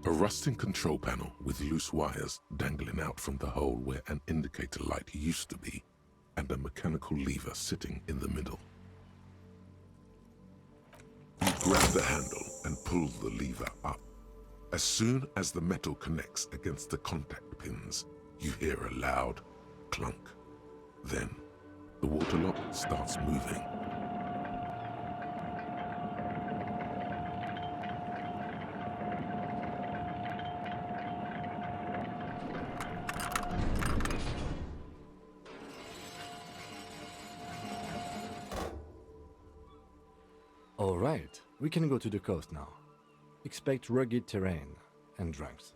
A rusting control panel with loose wires dangling out from the hole where an indicator light used to be, and a mechanical lever sitting in the middle. You grab the handle and pull the lever up. As soon as the metal connects against the contact pins, you hear a loud clunk. Then, the water lock starts moving. All right, we can go to the coast now. Expect rugged terrain and drunks.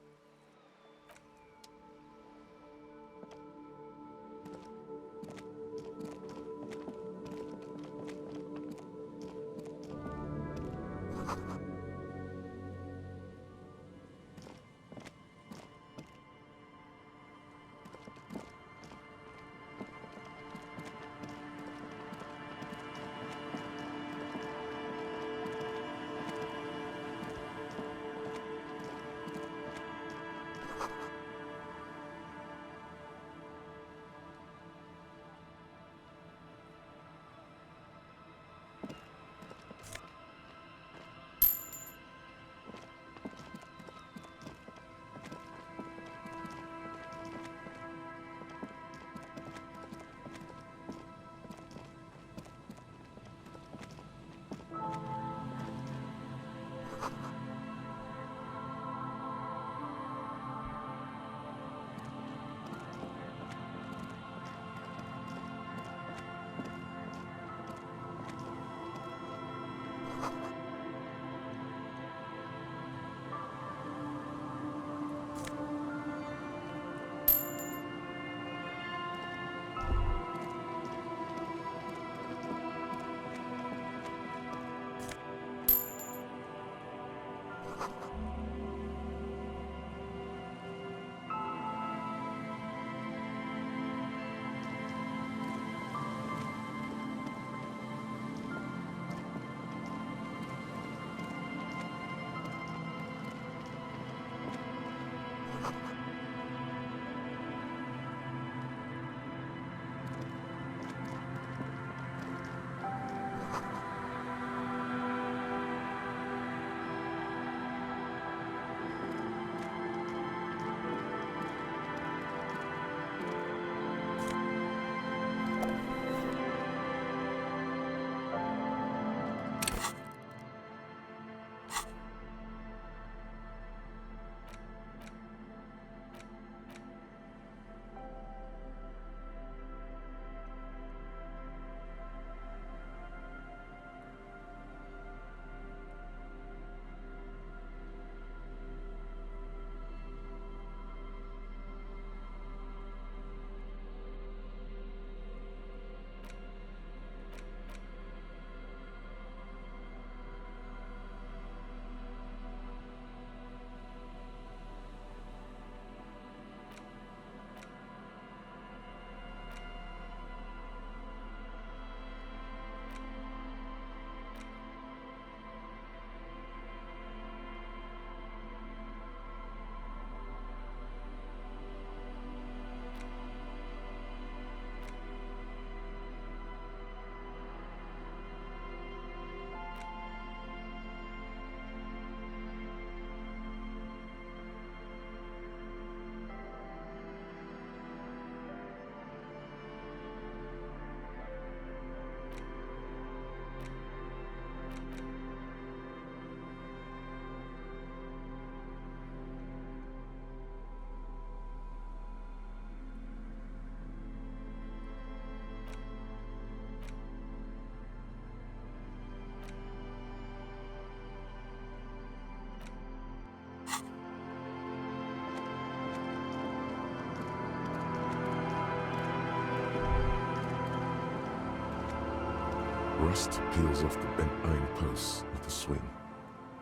Rust peels off the bent iron posts with a swing.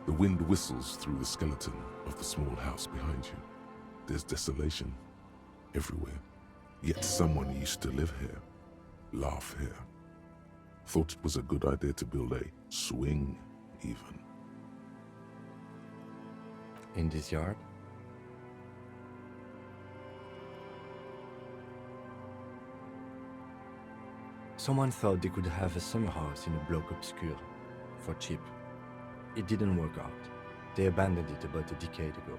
The wind whistles through the skeleton of the small house behind you. There's desolation everywhere. Yet someone used to live here, laugh here. Thought it was a good idea to build a swing, even. In this yard? Someone thought they could have a summer house in a bloc obscur, for cheap. It didn't work out. They abandoned it about a decade ago.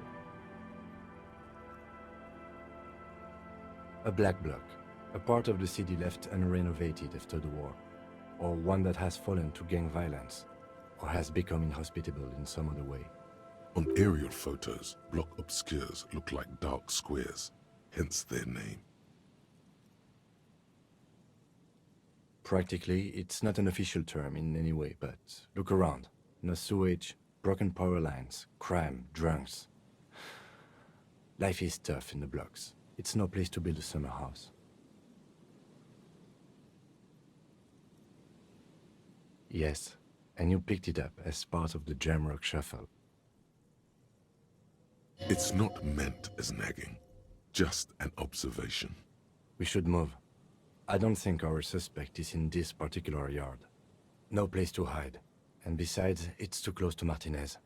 A black bloc, a part of the city left unrenovated after the war, or one that has fallen to gang violence, or has become inhospitable in some other way. On aerial photos, block obscures look like dark squares, hence their name. Practically, it's not an official term in any way, but look around. No sewage, broken power lines, crime, drunks. Life is tough in the blocks. It's no place to build a summer house. Yes, and you picked it up as part of the Jamrock Shuffle. It's not meant as nagging, just an observation. We should move. I don't think our suspect is in this particular yard. No place to hide. And besides, it's too close to Martinez.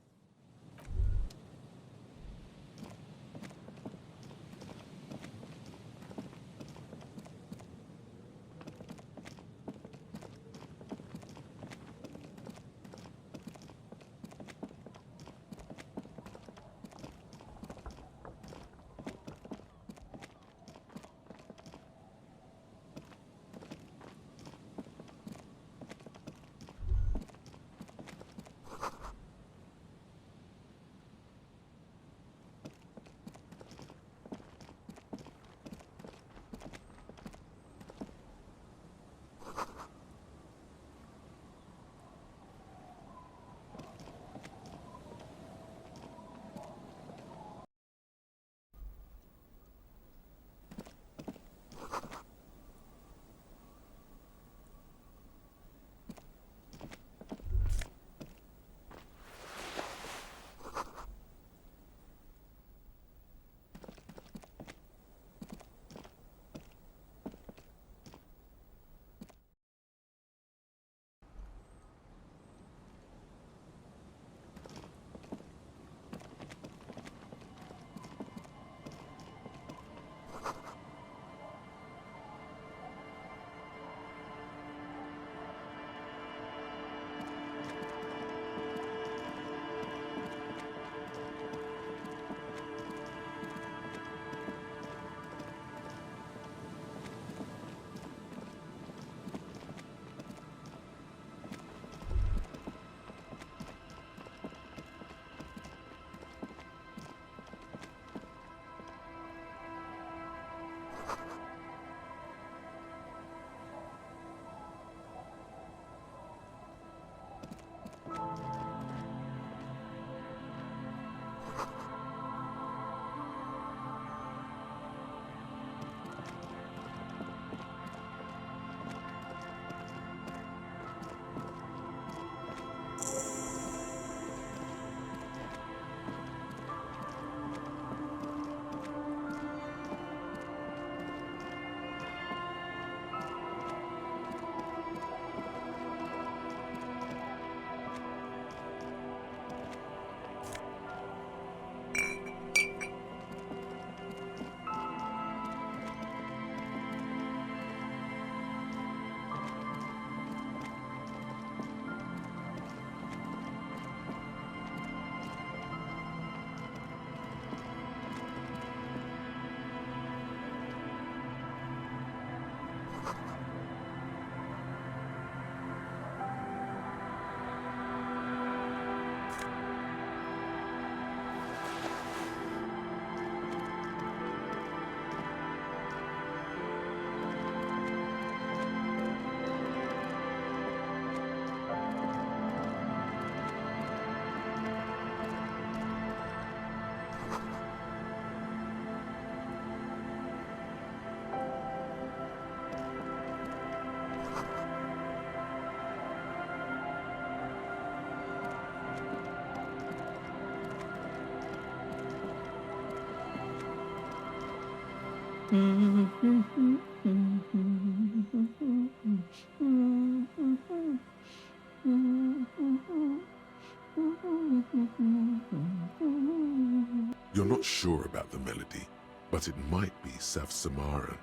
You're not sure about the melody, but it might be South Samaran,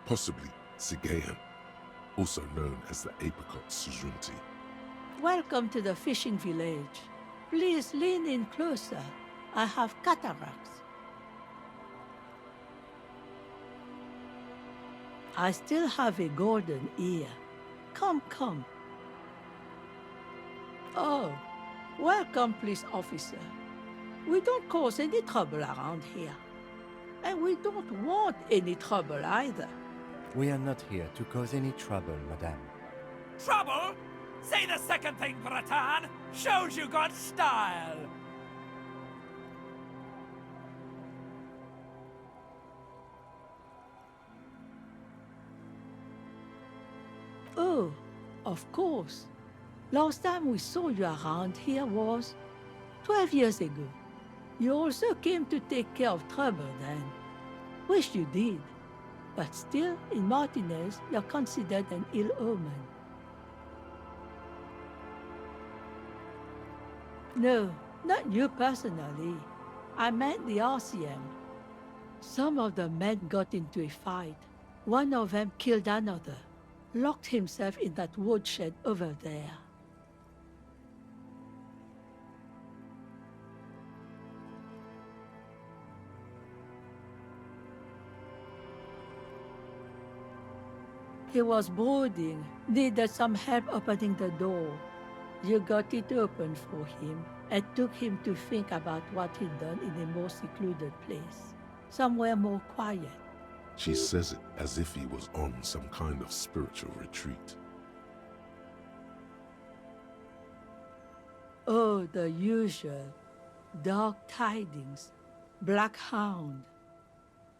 possibly Sigayan, also known as the apricot Suzunti. Welcome to the fishing village. Please lean in closer. I have cataracts. I still have a golden ear. Come, come. Oh, welcome, police officer. We don't cause any trouble around here. And we don't want any trouble either. We are not here to cause any trouble, madame. Trouble? Say the second thing, Bratan. Shows you got style. Oh, of course. Last time we saw you around here was 12 years ago. You also came to take care of trouble then. Wish you did. But still, in Martinez, you're considered an ill omen. No, not you personally. I meant the RCM. Some of the men got into a fight. One of them killed another. Locked himself in that woodshed over there. He was brooding, needed some help opening the door. You got it open for him and took him to think about what he'd done in a more secluded place, somewhere more quiet. She says it as if he was on some kind of spiritual retreat. Oh, the usual. Dark tidings. Black hound.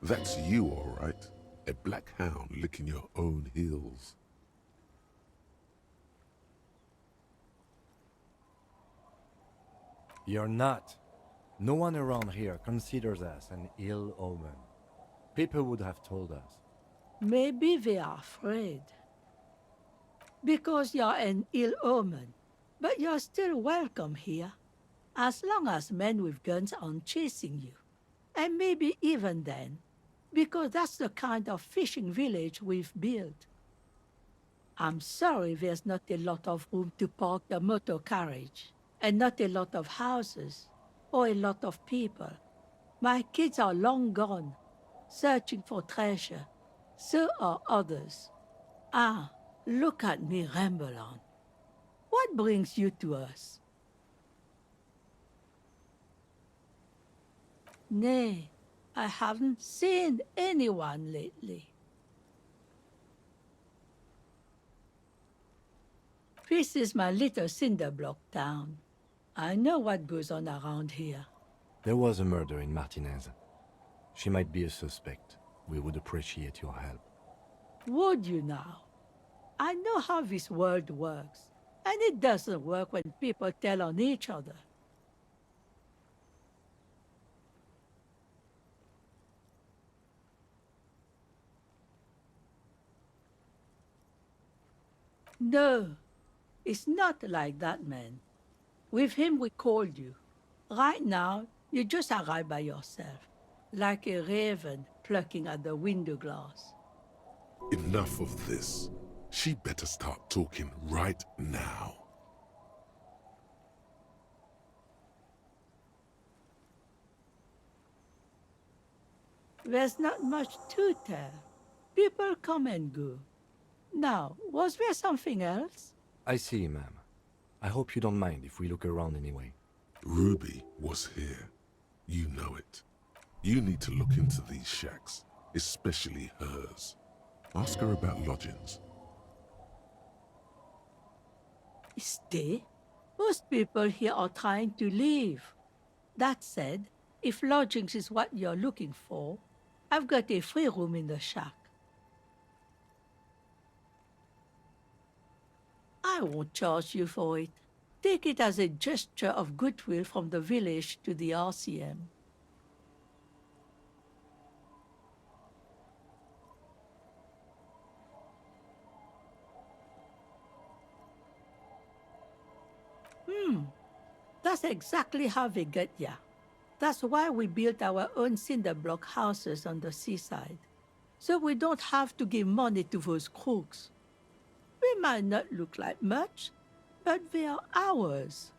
That's you, all right. A black hound licking your own heels. You're not. No one around here considers us an ill omen. People would have told us. Maybe they are afraid. Because you're an ill omen. But you're still welcome here. As long as men with guns aren't chasing you. And maybe even then. Because that's the kind of fishing village we've built. I'm sorry there's not a lot of room to park the motor carriage. And not a lot of houses. Or a lot of people. My kids are long gone. Searching for treasure. So are others. Ah, look at me ramble on. What brings you to us? Nay, I haven't seen anyone lately. This is my little cinder block town. I know what goes on around here. There was a murder in Martinez. She might be a suspect. We would appreciate your help. Would you now? I know how this world works. And it doesn't work when people tell on each other. No, it's not like that, man. With him we called you. Right now, you just arrived by yourself, like a raven plucking at the window glass. Enough of this. She better start talking right now. There's not much to tell. People come and go. Now, was there something else? I see, ma'am. I hope you don't mind if we look around anyway. Ruby was here. You know it. You need to look into these shacks, especially hers. Ask her about lodgings. Stay? Most people here are trying to leave. That said, if lodgings is what you're looking for, I've got a free room in the shack. I won't charge you for it. Take it as a gesture of goodwill from the village to the RCM. That's exactly how they get ya. That's why we built our own cinder block houses on the seaside, so we don't have to give money to those crooks. We might not look like much, but they are ours.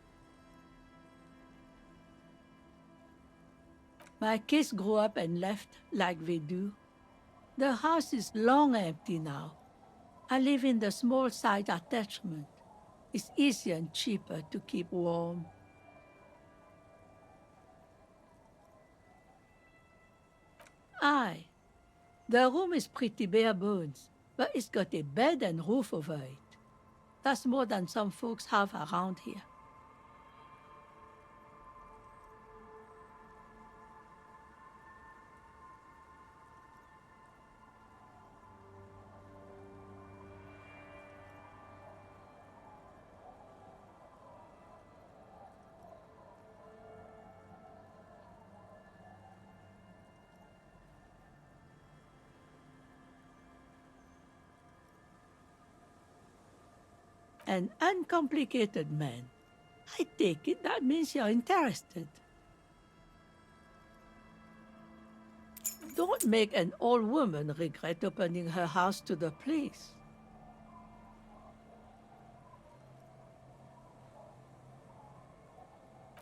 My kids grew up and left like they do. The house is long empty now. I live in the small side attachment. It's easier and cheaper to keep warm. Aye. The room is pretty bare bones, but it's got a bed and roof over it. That's more than some folks have around here. An uncomplicated man. I take it that means you're interested. Don't make an old woman regret opening her house to the place.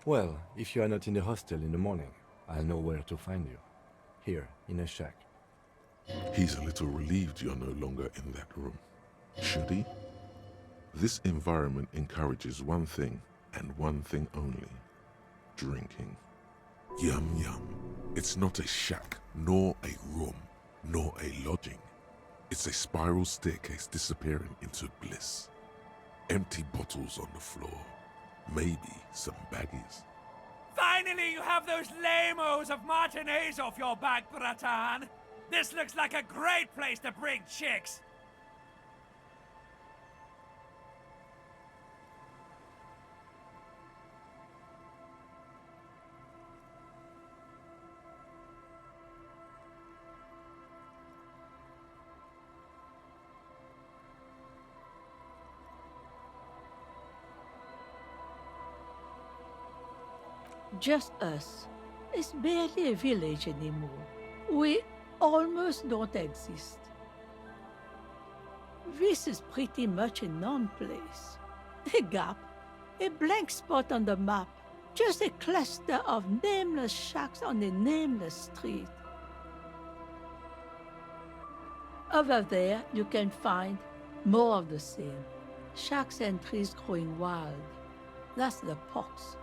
Well, if you are not in the hostel in the morning, I'll know where to find you. Here, in a shack. He's a little relieved you're no longer in that room. Should he? This environment encourages one thing, and one thing only. Drinking. Yum yum. It's not a shack, nor a room, nor a lodging. It's a spiral staircase disappearing into bliss. Empty bottles on the floor. Maybe some baggies. Finally, you have those lame-os of matinees off your back, Bratan. This looks like a great place to bring chicks. Just us. It's barely a village anymore. We almost don't exist. This is pretty much a non-place. A gap, a blank spot on the map, just a cluster of nameless shacks on a nameless street. Over there, you can find more of the same. Shacks and trees growing wild. That's the pox.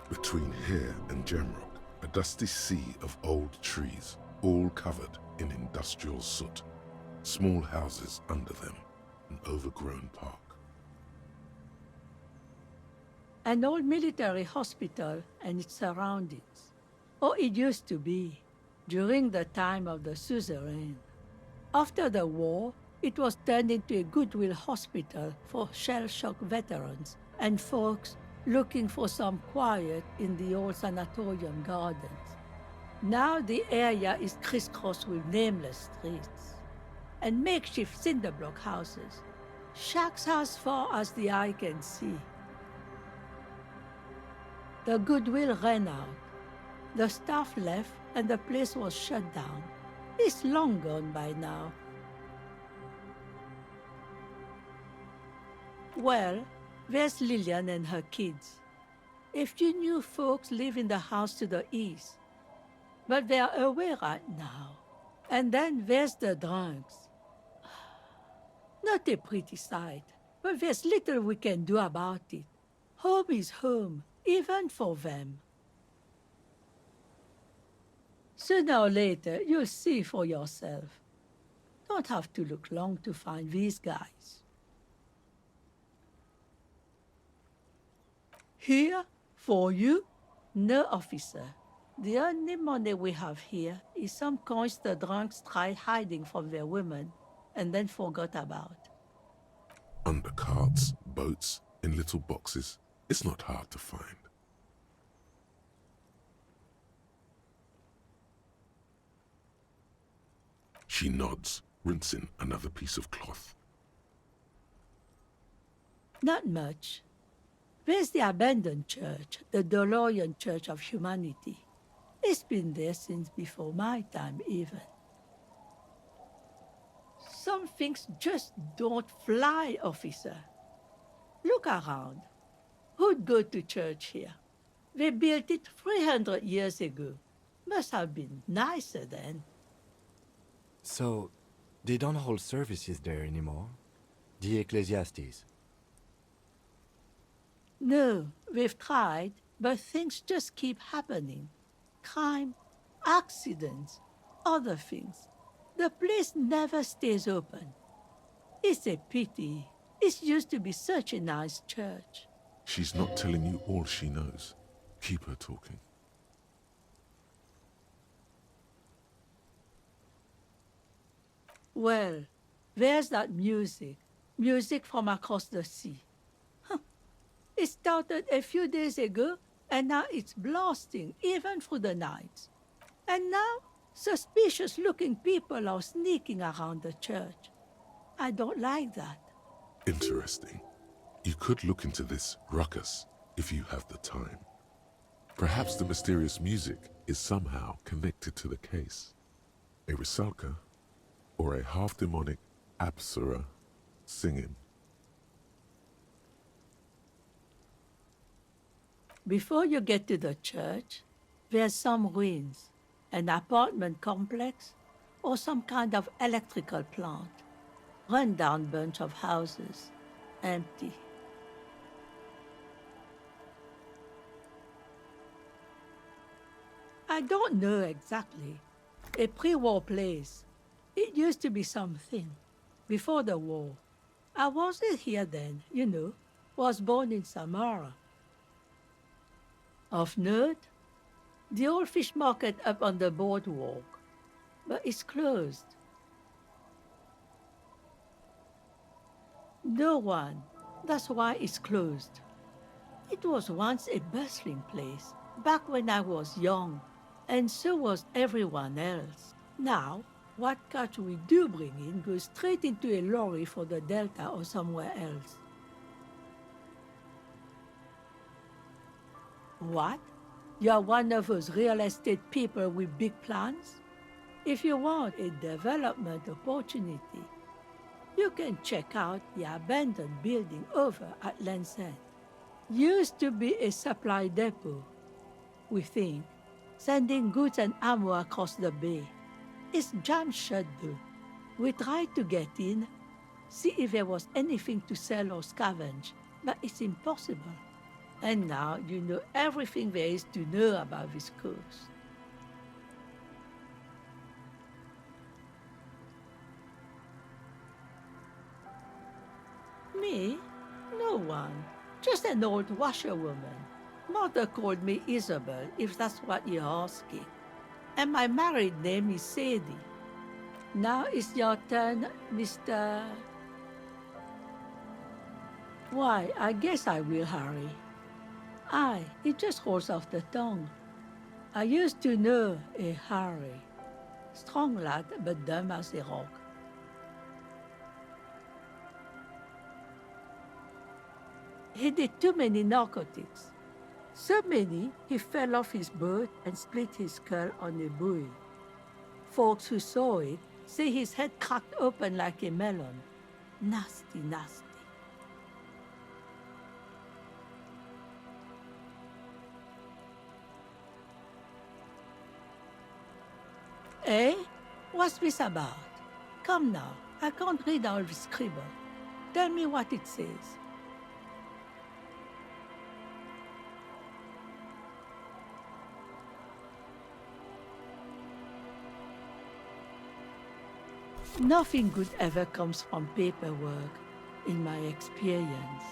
Between here and Jamrock, a dusty sea of old trees, all covered in industrial soot. Small houses under them, an overgrown park. An old military hospital and its surroundings. Or it used to be, during the time of the suzerain. After the war, it was turned into a goodwill hospital for shell-shock veterans and folks looking for some quiet in the old sanatorium gardens. Now the area is crisscrossed with nameless streets and makeshift cinder block houses, shacks as far as the eye can see. The goodwill ran out. The staff left and the place was shut down. It's long gone by now. Well, there's Lillian and her kids. A few new folks live in the house to the east, but they're away right now. And then there's the drunks. Not a pretty sight, but there's little we can do about it. Home is home, even for them. Sooner or later, you'll see for yourself. Don't have to look long to find these guys. Here, for you, no officer. The only money we have here is some coins the drunks tried hiding from their women and then forgot about. Under carts, boats, in little boxes. It's not hard to find. She nods, rinsing another piece of cloth. Not much. There's the abandoned church, the DeLorean Church of Humanity. It's been there since before my time, even. Some things just don't fly, officer. Look around. Who'd go to church here? They built it 300 years ago. Must have been nicer then. So, they don't hold services there anymore? The Ecclesiastes? No, we've tried, but things just keep happening. Crime, accidents, other things. The place never stays open. It's a pity. It used to be such a nice church. She's not telling you all she knows. Keep her talking. Well, there's that music. Music from across the sea. It started a few days ago, and now it's blasting, even through the night. And now, suspicious-looking people are sneaking around the church. I don't like that. Interesting. You could look into this ruckus if you have the time. Perhaps the mysterious music is somehow connected to the case. A Rusalka or a half-demonic Apsara singing. Before you get to the church, there's some ruins, an apartment complex, or some kind of electrical plant. Run-down bunch of houses, empty. I don't know exactly. A pre-war place. It used to be something. Before the war. I wasn't here then, you know. Was born in Samara. Of note, the old fish market up on the boardwalk. But it's closed. No one. That's why it's closed. It was once a bustling place, back when I was young, and so was everyone else. Now, what catch we do bring in goes straight into a lorry for the Delta or somewhere else. What? You're one of those real estate people with big plans? If you want a development opportunity, you can check out the abandoned building over at Land's End. Used to be a supply depot, we think, sending goods and ammo across the bay. It's jammed shut though. We tried to get in, see if there was anything to sell or scavenge, but it's impossible. And now you know everything there is to know about this coast. Me? No one. Just an old washerwoman. Mother called me Isabel, if that's what you're asking. And my married name is Sadie. Now it's your turn, Mr. Why, I guess I will hurry. Aye, it just rolls off the tongue. I used to know a Harry. Strong lad, but dumb as a rock. He did too many narcotics. So many, he fell off his boat and split his skull on a buoy. Folks who saw it say his head cracked open like a melon. Nasty, nasty. Eh? What's this about? Come now, I can't read all this scribble. Tell me what it says. Nothing good ever comes from paperwork, in my experience.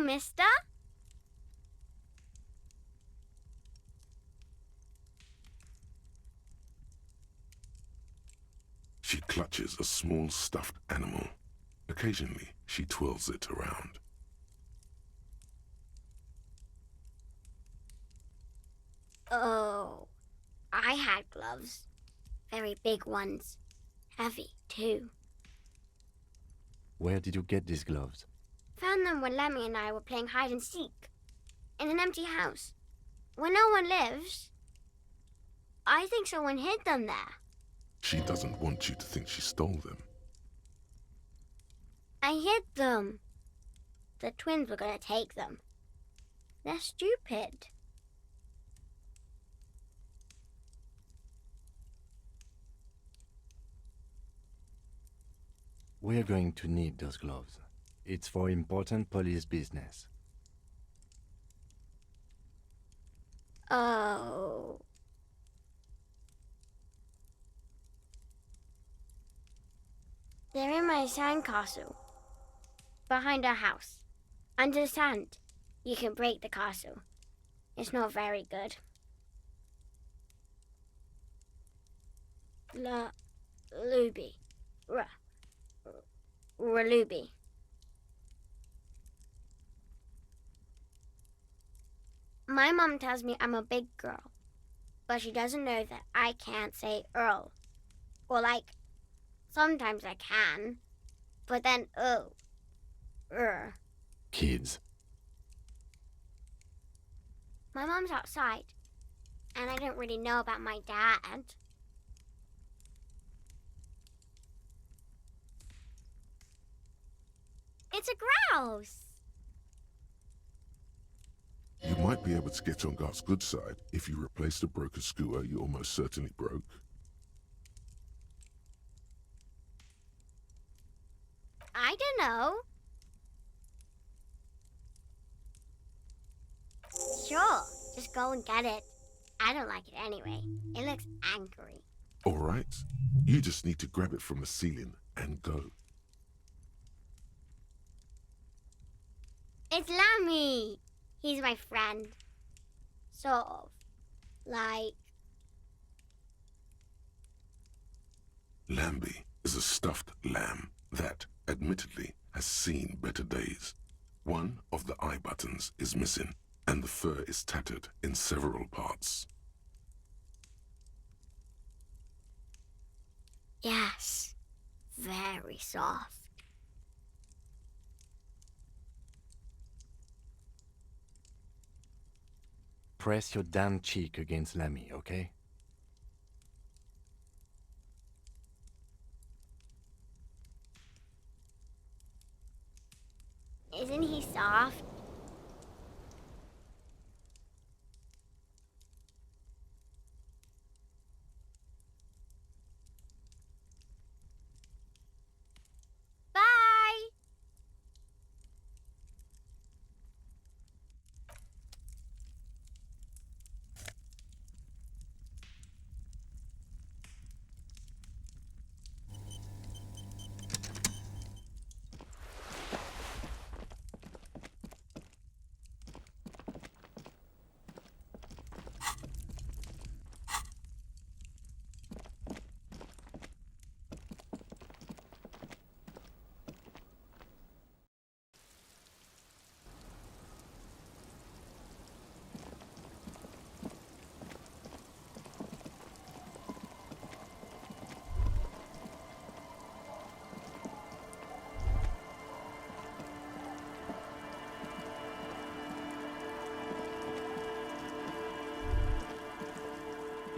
mister. She clutches a small stuffed animal. Occasionally, she twirls it around. Oh, I had gloves. Very big ones. Heavy, too. Where did you get these gloves? Found them when Lemmy and I were playing hide and seek. In an empty house. Where no one lives. I think someone hid them there. She doesn't want you to think she stole them. I hid them. The twins were gonna take them. They're stupid. We're going to need those gloves. It's for important police business. Oh. They're in my sandcastle. Behind our house. Under the sand. You can break the castle. It's not very good. Luby. Raluby. My mom tells me I'm a big girl, but she doesn't know that I can't say Earl. Or sometimes I can, but then Kids. My mom's outside, and I don't really know about my dad. It's a grouse. You might be able to get on Gart's good side if you replace the broken scooter you almost certainly broke. I don't know. Sure, just go and get it. I don't like it anyway. It looks angry. All right. You just need to grab it from the ceiling and go. It's Lammy. He's my friend. Sort of. Lambie is a stuffed lamb that, admittedly, has seen better days. One of the eye buttons is missing, and the fur is tattered in several parts. Yes. Very soft. Press your damn cheek against Lammy, okay? Isn't he soft? Bye!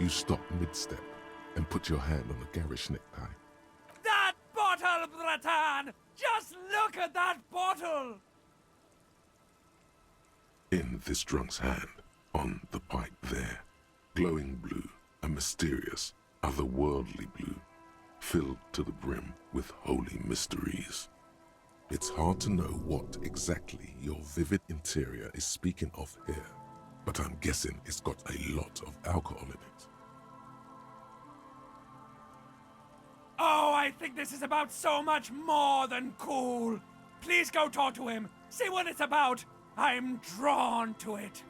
You stop mid-step and put your hand on the garish necktie. That bottle, Bratan! Just look at that bottle! In this drunk's hand, on the pipe there, glowing blue, a mysterious, otherworldly blue, filled to the brim with holy mysteries. It's hard to know what exactly your vivid interior is speaking of here, but I'm guessing it's got a lot of alcohol in it. Oh, I think this is about so much more than cool. Please go talk to him. See what it's about. I'm drawn to it.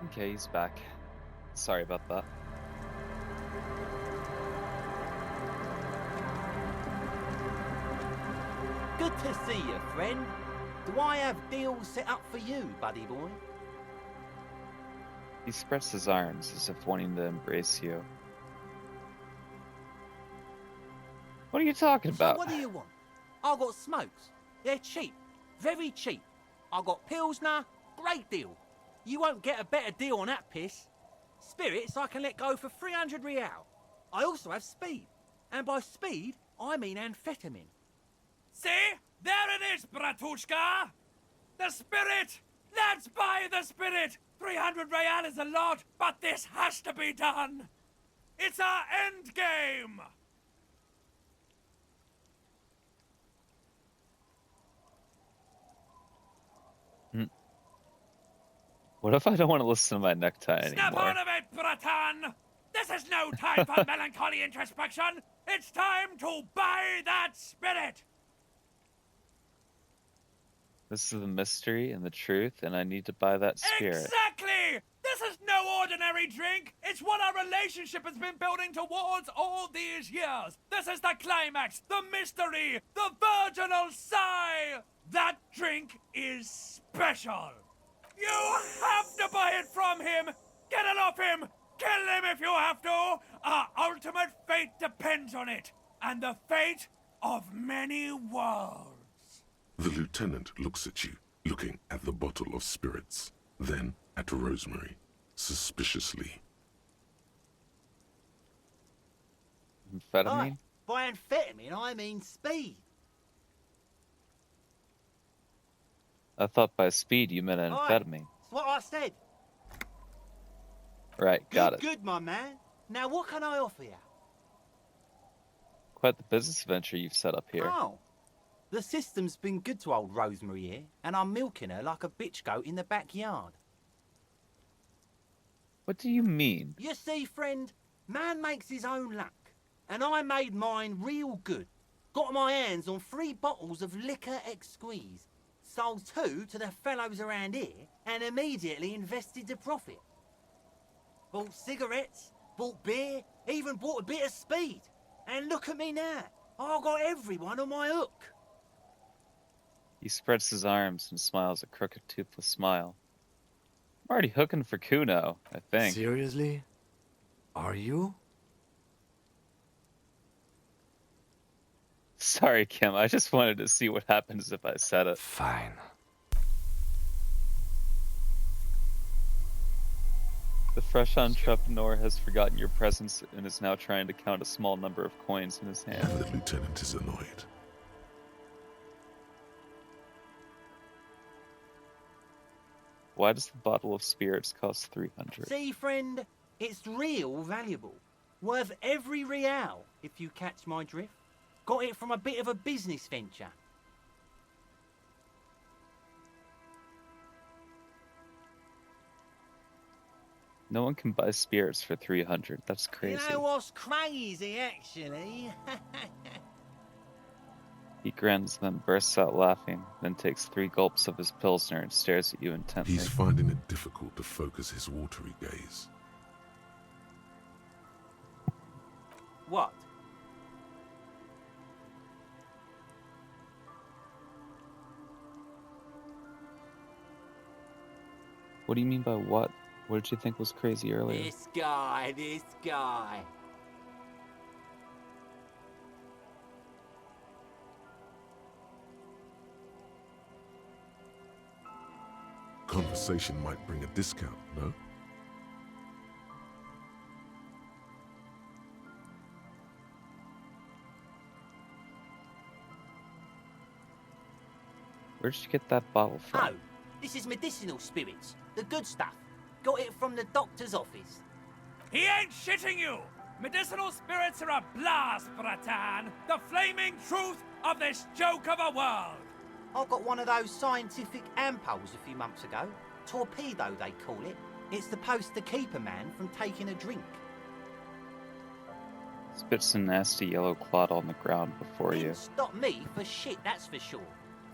Okay, he's back. Sorry about that. Good to see you, friend. Do I have deals set up for you, buddy boy? He spreads his arms as if wanting to embrace you. What are you talking So about? what do you want? I got smokes. They're cheap. Very cheap. I got Pilsner. Great deal. You won't get a better deal on that piss. Spirits I can let go for 300 real. I also have speed. And by speed, I mean amphetamine. See? There it is, Bratushka! The spirit! Let's buy the spirit! 300 real is a lot, but this has to be done! It's our end game! What if I don't want to listen to my necktie Snap anymore? out of it, Bratan! This is no time for melancholy introspection! It's time to buy that spirit! This is the mystery and the truth, and I need to buy that spirit. Exactly! This is no ordinary drink! It's what our relationship has been building towards all these years! This is the climax, the mystery, the virginal sigh! That drink is special! You have to buy it from him! Get it off him! Kill him if you have to! Our ultimate fate depends on it, and the fate of many worlds. The lieutenant looks at you, looking at the bottle of spirits, then at Rosemary, suspiciously. Amphetamine? By amphetamine, I mean speed. I thought by speed you meant amphetamine. That's what I said. Right, got it. Good, my man. Now, what can I offer you? Quite the business venture you've set up here. Oh, the system's been good to old Rosemary here, and I'm milking her like a bitch goat in the backyard. What do you mean? You see, friend, man makes his own luck, and I made mine real good. Got my hands on 3 bottles of liquor ex-squeeze, sold 2 to the fellows around here, and immediately invested the profit. Bought cigarettes, bought beer, even bought a bit of speed. And look at me now. I got everyone on my hook. He spreads his arms and smiles a crooked, toothless smile. I'm already hooking for Kuno, I think. Seriously? Are you? Sorry, Kim, I just wanted to see what happens if I said it. Fine. The fresh entrepreneur has forgotten your presence and is now trying to count a small number of coins in his hand. And the lieutenant is annoyed. Why does the bottle of spirits cost 300? See, friend, it's real valuable. Worth every real, if you catch my drift. Got it from a bit of a business venture. No one can buy spirits for 300. That's crazy. You know what's crazy, actually? He grins, then bursts out laughing, then takes 3 gulps of his Pilsner and stares at you intently. He's finding it difficult to focus his watery gaze. What? What do you mean by what? What did you think was crazy earlier? This guy. Conversation might bring a discount, no? Where did you get that bottle from? Oh, this is medicinal spirits. The good stuff. Got it from the doctor's office. He ain't shitting you! Medicinal spirits are a blast, Bratan! The flaming truth of this joke of a world! I got one of those scientific ampoules a few months ago. Torpedo, they call it. It's supposed to keep a man from taking a drink. Spits some nasty yellow clot on the ground before you. Didn't stop me for shit, that's for sure.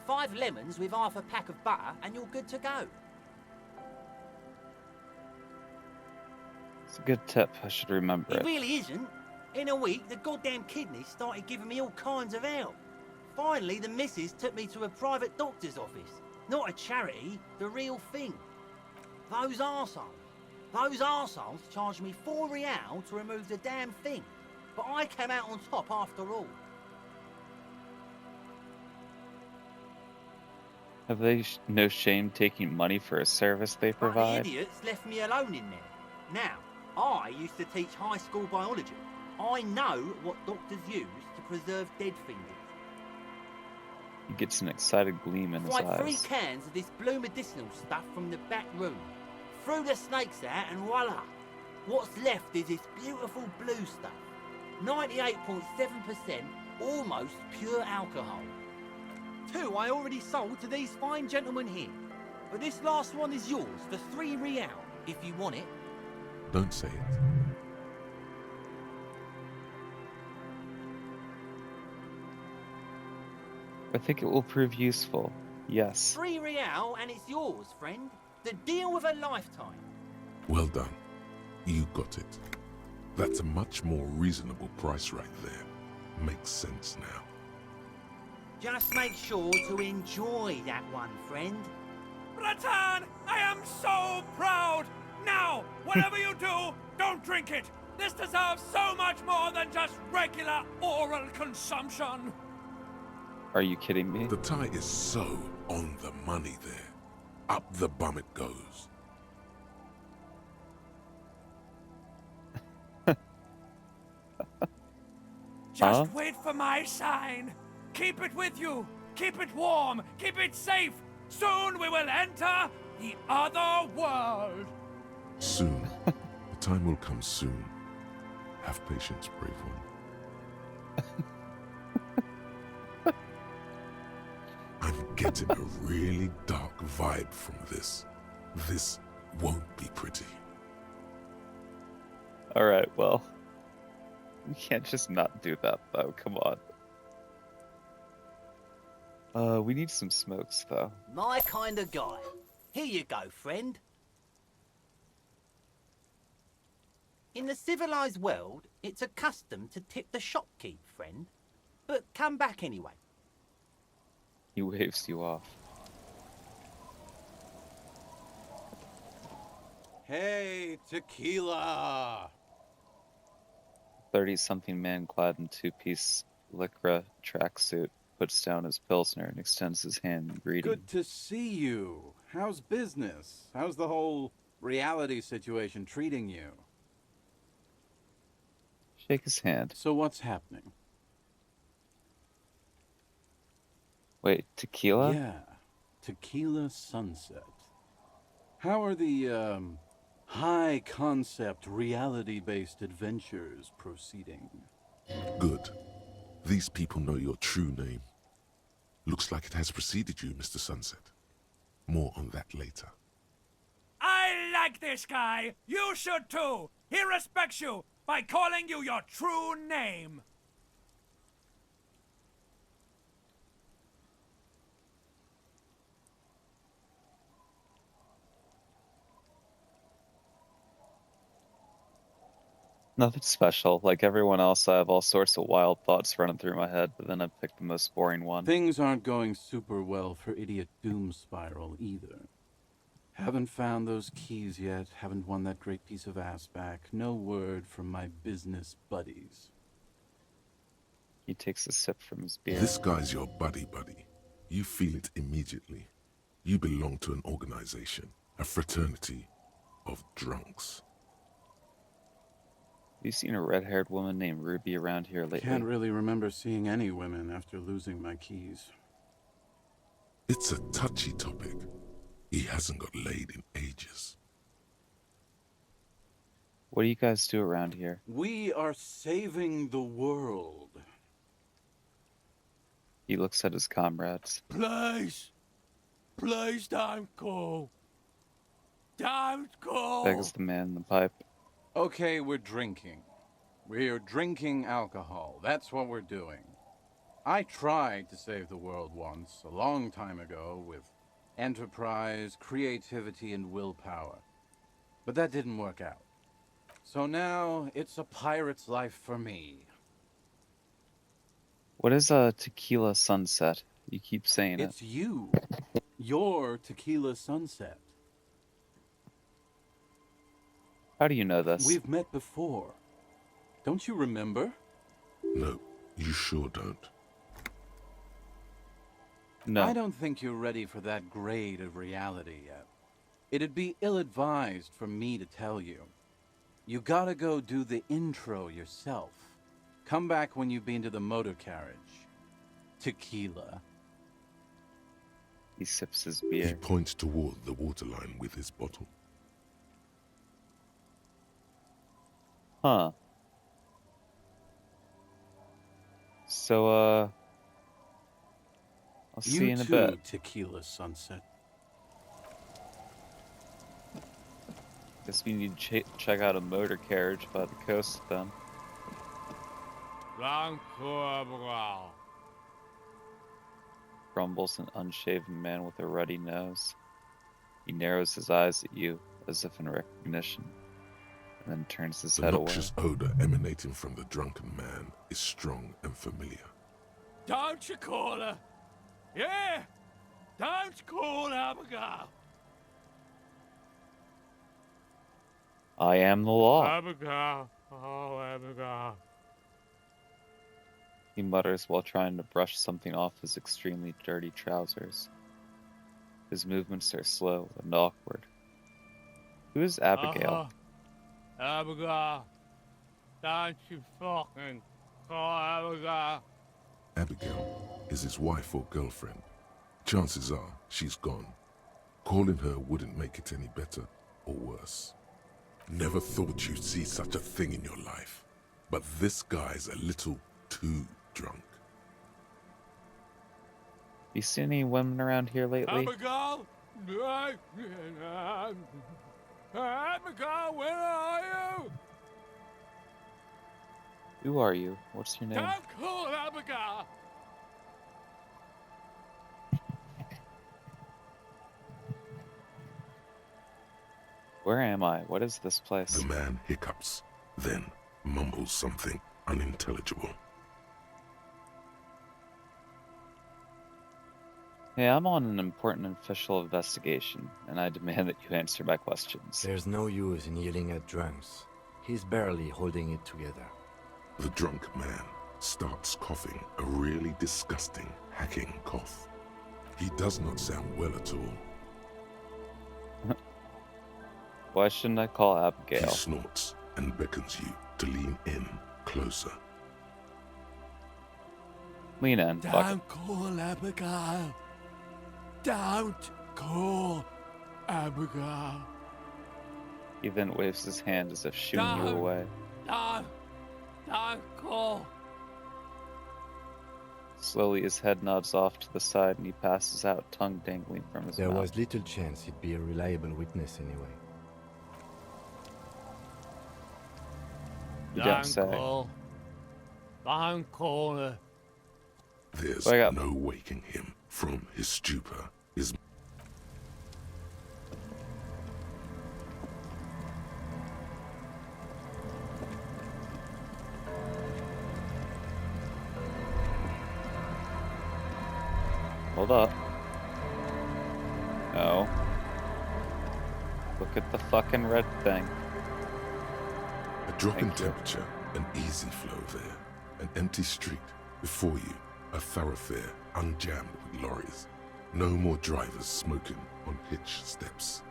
5 lemons with half a pack of butter and you're good to go. It's a good tip. I should remember It it. really isn't. In a week, the goddamn kidneys started giving me all kinds of help. Finally, the missus took me to a private doctor's office. Not a charity, the real thing. Those arseholes charged me £4 to remove the damn thing. But I came out on top after all. Have they no shame taking money for a service they But the provide? idiots left me alone in there. Now, I used to teach high school biology. I know what doctors use to preserve dead fingers. He gets an excited gleam in his Like 3 eyes. cans of this blue medicinal stuff from the back room. Threw the snakes out and voila. What's left is this beautiful blue stuff. 98.7% almost pure alcohol. 2 I already sold to these fine gentlemen here. But this last one is yours for £3 if you want it. Don't say it. I think it will prove useful. Yes. £3 and it's yours, friend. The deal of a lifetime. Well done. You got it. That's a much more reasonable price right there. Makes sense now. Just make sure to enjoy that one, friend. Bratan, I am so proud! Now, whatever you do, don't drink it! This deserves so much more than just regular oral consumption! Are you kidding me? The tie is so on the money there. Up the bum it goes. Just wait for my sign. Keep it with you. Keep it warm. Keep it safe. Soon we will enter the other world. Soon. The time will come soon. Have patience, brave one. I'm getting a really dark vibe from this. This won't be pretty. Alright, well. We can't just not do that, though. Come on. We need some smokes, though. My kind of guy. Here you go, friend. In the civilized world, it's a custom to tip the shopkeep, friend. But come back anyway. He waves you off. Hey, tequila! 30-something man clad in 2-piece lycra tracksuit puts down his pilsner and extends his hand in greeting. Good to see you. How's business? How's the whole reality situation treating you? Shake his hand. So what's happening? Wait, tequila? Yeah, tequila sunset. How are the, high-concept, reality-based adventures proceeding? Good. These people know your true name. Looks like it has preceded you, Mr. Sunset. More on that later. I like this guy. You should too. He respects you by calling you your true name. Nothing special. Like everyone else, I have all sorts of wild thoughts running through my head, but then I pick the most boring one. Things aren't going super well for Idiot Doom Spiral either. Haven't found those keys yet, haven't won that great piece of ass back. No word from my business buddies. He takes a sip from his beer. This guy's your buddy. You feel it immediately. You belong to an organization, a fraternity of drunks. Have you seen a red-haired woman named Ruby around here lately? Can't really remember seeing any women after losing my keys. It's a touchy topic. He hasn't got laid in ages. What do you guys do around here? We are saving the world. He looks at his comrades. Please. Please don't go. Don't go. Begs the man in the pipe. Okay, we're drinking. We're drinking alcohol. That's what we're doing. I tried to save the world once, a long time ago, with enterprise, creativity, and willpower. But that didn't work out. So now it's a pirate's life for me. What is a tequila sunset? You keep saying it. It's you. Your tequila sunset. How do you know this? We've met before. Don't you remember? No, you sure don't. No. I don't think you're ready for that grade of reality yet. It'd be ill-advised for me to tell you. You gotta go do the intro yourself. Come back when you've been to the motor carriage. Tequila. He sips his He beer. points toward the waterline with his bottle. Huh. So, I'll see you in a bit. Tequila sunset. Guess we need to check out a motor carriage by the coast then. Grumbles an unshaven man with a ruddy nose. He narrows his eyes at you as if in recognition, and then turns his The head away. noxious odor emanating from the drunken man is strong and familiar. Don't you call her? Yeah! Don't call Abigail! I am the law. Abigail! Oh, Abigail. He mutters while trying to brush something off his extremely dirty trousers. His movements are slow and awkward. Who is Abigail? Abigail. Don't you fucking call Abigail. Abigail is his wife or girlfriend. Chances are she's gone. Calling her wouldn't make it any better or worse. Never thought you'd see such a thing in your life. But this guy's a little too drunk. You seen any women around here lately? Abigail? Abigail, where are you? Who are you? What's your name? Don't call Abigail. Where am I? What is this place? The man hiccups, then mumbles something unintelligible. Hey, I'm on an important official investigation, and I demand that you answer my questions. There's no use in yelling at drunks. He's barely holding it together. The drunk man starts coughing, a really disgusting, hacking cough. He does not sound well at all. Why shouldn't I call He Abigail? snorts and beckons you to lean in closer. Lean in, fuck it. Don't call Abigail. Don't call Abigail. He then waves his hand as if shooing you No. away. Don't call. Slowly his head nods off to the side and he passes out, tongue dangling from his There mouth. was little chance he'd be a reliable witness anyway. You don't say. Don't call her. There's Wake up. no waking him from his stupor. His Hold up. No. Look at the fucking red thing. a drop in Thank you. temperature, an easy flow there. An empty street before you, a thoroughfare unjammed with lorries. No more drivers smoking on hitch steps.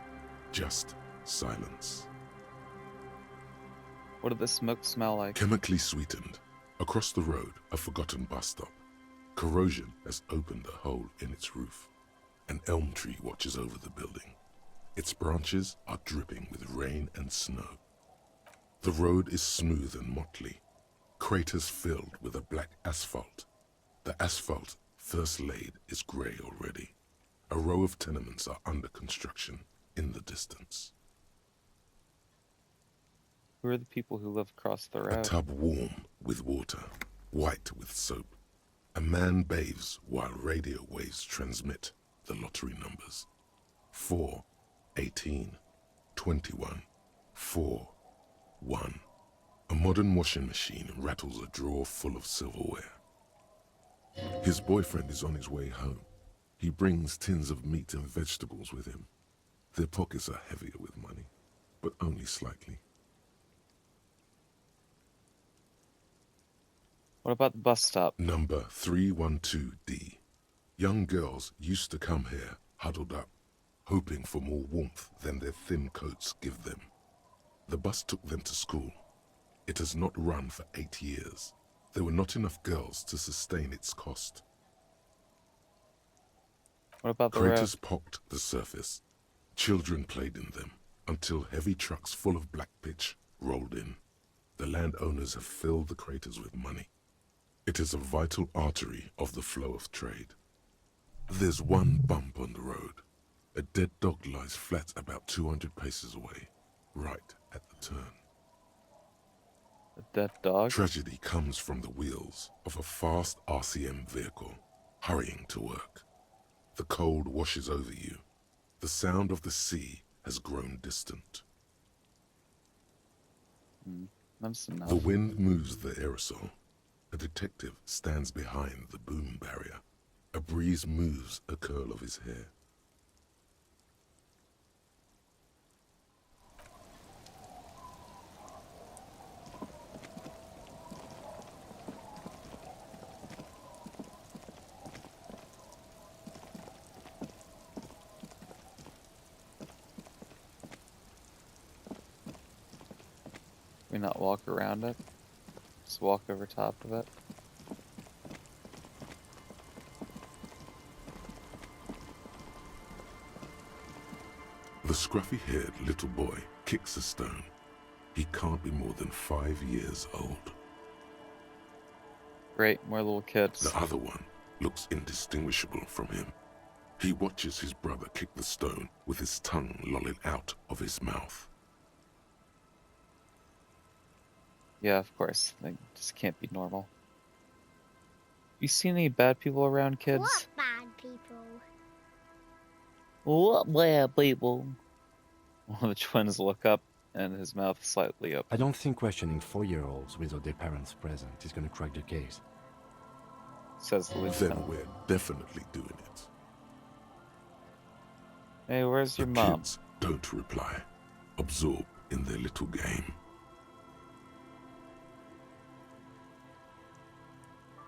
Just silence. What did the smoke smell like? Chemically sweetened. Across the road, a forgotten bus stop. Corrosion has opened a hole in its roof. An elm tree watches over the building. Its branches are dripping with rain and snow. The road is smooth and motley, craters filled with a black asphalt. The asphalt, first laid, is grey already. A row of tenements are under construction in the distance. Who are the people who live across the A road? tub warm with water, white with soap. A man bathes while radio waves transmit the lottery numbers. 4, 18, 21, 4, 1. A modern washing machine rattles a drawer full of silverware. His boyfriend is on his way home. He brings tins of meat and vegetables with him. Their pockets are heavier with money, but only slightly. What about the bus stop? Number 312D. Young girls used to come here, huddled up, hoping for more warmth than their thin coats give them. The bus took them to school. It has not run for 8 years. There were not enough girls to sustain its cost. What about the road? Craters pocked the surface. Children played in them until heavy trucks full of black pitch rolled in. The landowners have filled the craters with money. It is a vital artery of the flow of trade. There's one bump on the road. A dead dog lies flat about 200 paces away, right at the turn. A dead dog? Tragedy comes from the wheels of a fast RCM vehicle, hurrying to work. The cold washes over you. The sound of the sea has grown distant. That's enough. The wind moves the aerosol. A detective stands behind the boom barrier. A breeze moves a curl of his hair. We not walk around it? Just walk over top of it? The scruffy-haired little boy kicks a stone. He can't be more than 5 years old. Great, more little kids. The other one looks indistinguishable from him. He watches his brother kick the stone with his tongue lolling out of his mouth. Yeah, of course. They just can't be normal. You seen any bad people around, kids? What bad people? What bad people? One of the twins look up, and his mouth is slightly open. I don't think questioning 4-year-olds without their parents present is gonna crack the case. Says the Then lieutenant. we're definitely doing it. Hey, where's your The mom? kids don't reply, absorbed in their little game.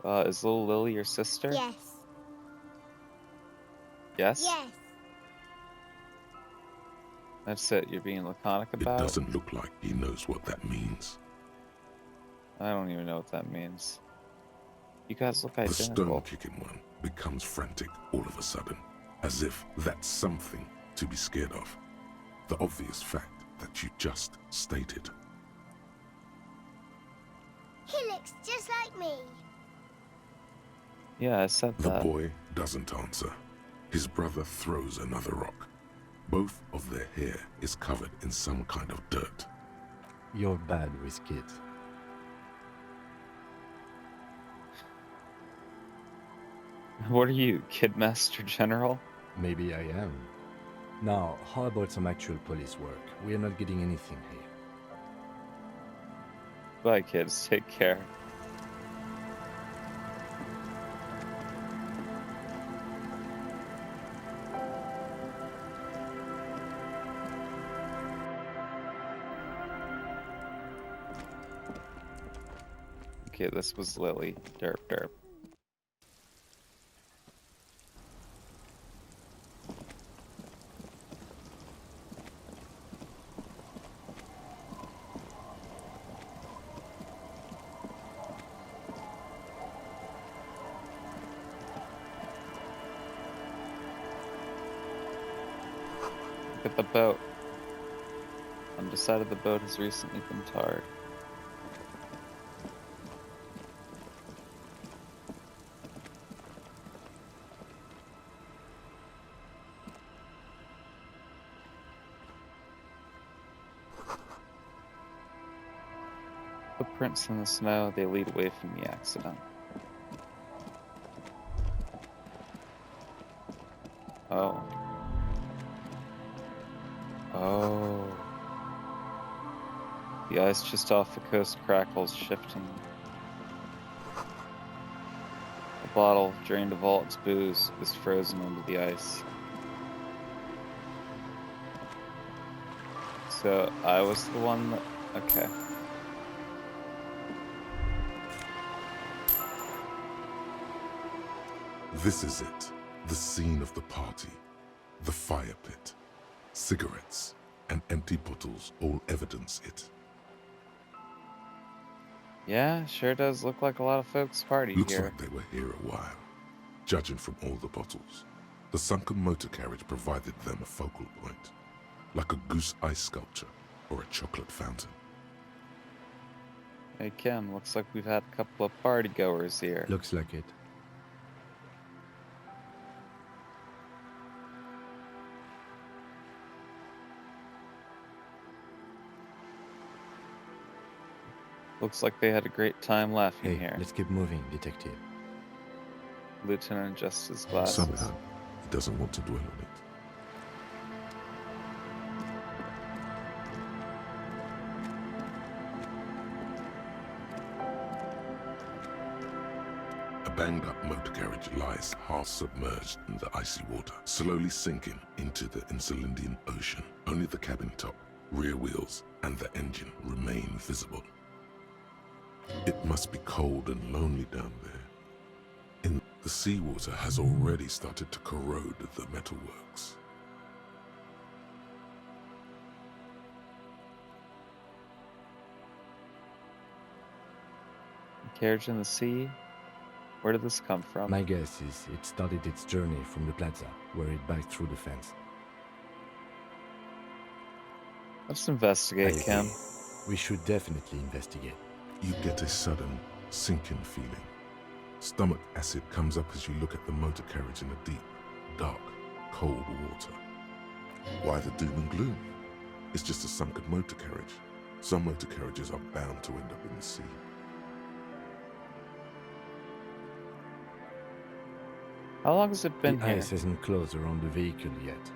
Is little Lily your sister? Yes. Yes? Yes. That's it, you're being laconic It about it? doesn't look like he knows what that means. I don't even know what that means. You guys look The identical. stone-kicking one becomes frantic all of a sudden, as if that's something to be scared of. The obvious fact that you just stated. He looks just like me. Yeah, I said The that. boy doesn't answer. His brother throws another rock. Both of their hair is covered in some kind of dirt. You're bad with kids. What are you, Kidmaster General? Maybe I am. Now, how about some actual police work? We are not getting anything here. Bye, kids. Take care. Okay, this was Lily. Derp derp. Look at the boat. On the side of the boat has recently been tarred. Footprints in the snow, they lead away from the accident. Oh. Oh. The ice just off the coast crackles, shifting. A bottle, drained of all its booze, is frozen into the ice. So, I was the one that... Okay. This is it, the scene of the party. The fire pit. Cigarettes and empty bottles all evidence it. Yeah, sure does look like a lot of folks partied Looks here. like they were here a while, judging from all the bottles. The sunken motor carriage provided them a focal point, like a goose ice sculpture or a chocolate fountain. Hey Ken, looks like we've had a couple of party goers here. Looks like it. Looks like they had a great time laughing Hey, here. let's keep moving, detective. Lieutenant adjusts his glasses. Somehow, he doesn't want to dwell on it. A banged-up motor carriage lies half submerged in the icy water, slowly sinking into the Insulindian Ocean. Only the cabin top, rear wheels, and the engine remain visible. It must be cold and lonely down there. The seawater has already started to corrode the metalworks. A carriage in the sea? Where did this come from? My guess is it started its journey from the plaza, where it backed through the fence. Let's investigate, I Ken. agree. We should definitely investigate. You get a sudden, sinking feeling. Stomach acid comes up as you look at the motor carriage in the deep, dark, cold water. Why the doom and gloom? It's just a sunken motor carriage. Some motor carriages are bound to end up in the sea. How long has it been The here? ice hasn't closed around the vehicle yet.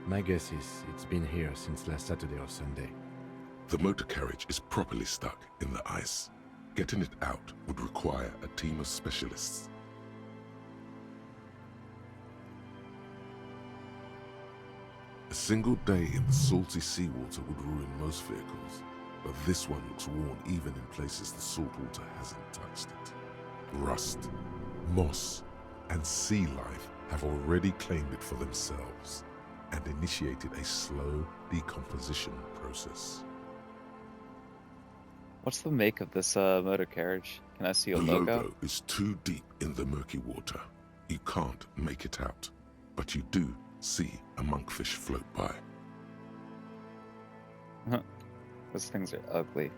My guess is it's been here since last Saturday or Sunday. The motor carriage is properly stuck in the ice. Getting it out would require a team of specialists. A single day in the salty seawater would ruin most vehicles, but this one looks worn even in places the salt water hasn't touched it. Rust, moss, and sea life have already claimed it for themselves and initiated a slow decomposition process. What's the make of this motor carriage? Can I see a The logo? logo is too deep in the murky water. You can't make it out, but you do see a monkfish float by. Those things are ugly.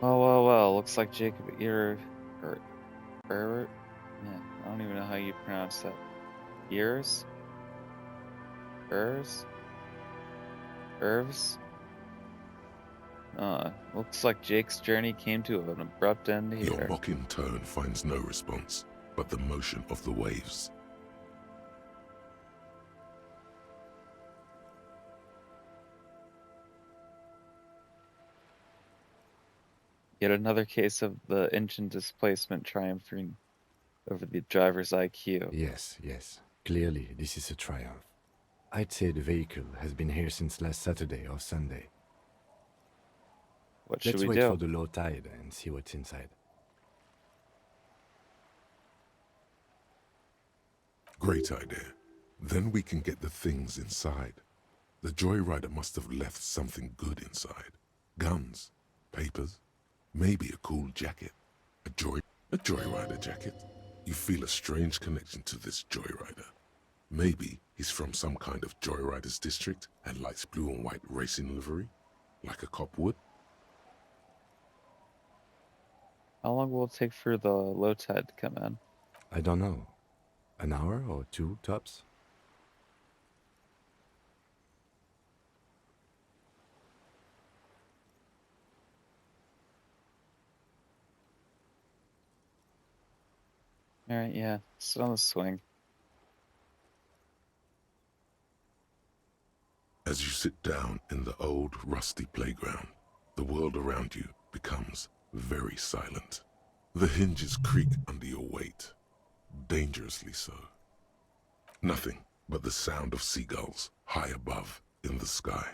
Oh, well. Looks like Jacob yeah, I don't even know how you pronounce that. Ears? Irvs? Looks like Jake's journey came to an abrupt end here. Your mocking tone finds no response, but the motion of the waves. Yet another case of the engine displacement triumphing over the driver's IQ. Yes. Clearly, this is a triumph. I'd say the vehicle has been here since last Saturday or Sunday. What should Let's we wait do? for the low tide and see what's inside. Great idea. Then we can get the things inside. The joyrider must have left something good inside. Guns, papers, maybe a cool jacket. A joyrider jacket. You feel a strange connection to this joyrider. Maybe he's from some kind of joyriders district and likes blue and white racing livery, like a cop would. How long will it take for the low tide to come in? I don't know. An hour or two, tops? Alright, yeah. Sit on the swing. As you sit down in the old, rusty playground, the world around you becomes very silent. The hinges creak under your weight, dangerously so. Nothing but the sound of seagulls high above in the sky,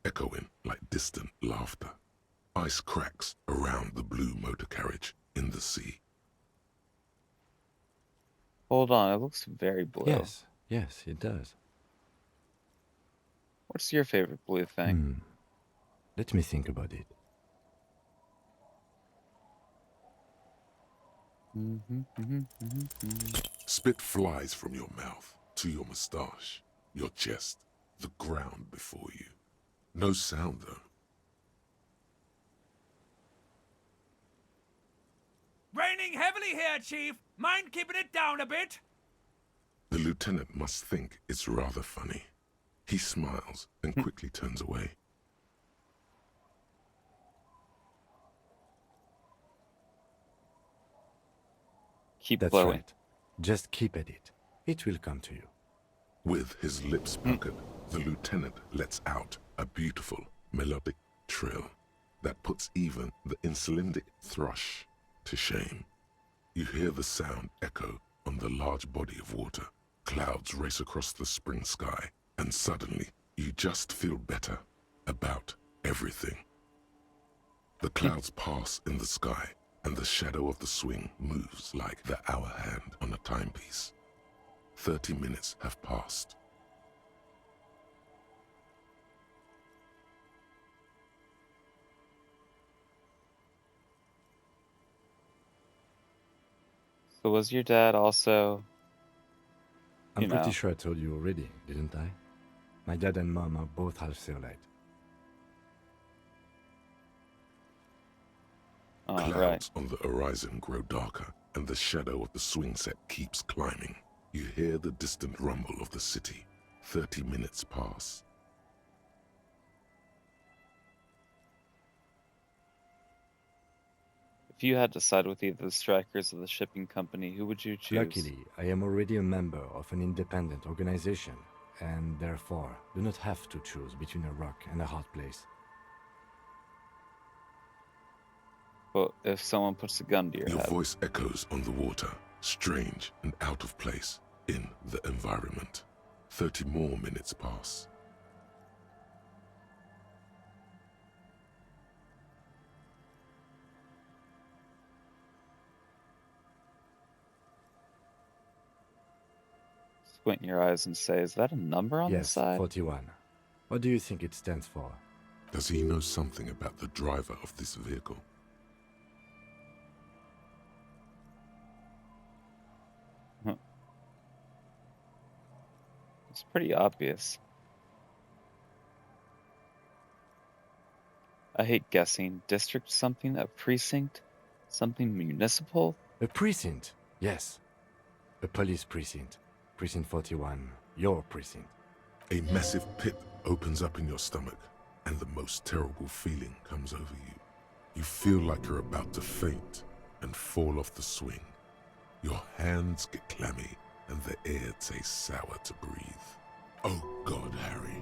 echoing like distant laughter. Ice cracks around the blue motor carriage in the sea. Hold on, it looks very blue. Yes, it does. What's your favorite blue thing? Let me think about it. Spit flies from your mouth to your moustache, your chest, the ground before you. No sound, though. Raining heavily here, Chief. Mind keeping it down a bit? The lieutenant must think it's rather funny. He smiles and quickly turns away. Keep That's blowing. right. Just keep at it. It will come to you. With his lips puckered, the lieutenant lets out a beautiful, melodic trill that puts even the insulindic thrush to shame. You hear the sound echo on the large body of water. Clouds race across the spring sky, and suddenly you just feel better about everything. The clouds pass in the sky, and the shadow of the swing moves like the hour hand on a timepiece. 30 minutes have passed. So was your dad also... I'm pretty sure I told you already, didn't I? My dad and mom are both half Seolite. Clouds on the horizon grow darker, and the shadow of the swing set keeps climbing. You hear the distant rumble of the city. 30 minutes pass. If you had to side with either the strikers or the shipping company, who would you choose? Luckily, I am already a member of an independent organization, and therefore do not have to choose between a rock and a hard place. But if someone puts a gun to your Your head... voice echoes on the water, strange and out of place in the environment. 30 more minutes pass. Squint your eyes and say, is that a number on the Yes, side? 41. What do you think it stands for? Does he know something about the driver of this vehicle? It's pretty obvious. I hate guessing. District something? A precinct? Something municipal? A precinct, yes. A police precinct. Precinct 41, your precinct. A massive pit opens up in your stomach, and the most terrible feeling comes over you. You feel like you're about to faint and fall off the swing. Your hands get clammy, and the air tastes sour to breathe. Oh God, Harry.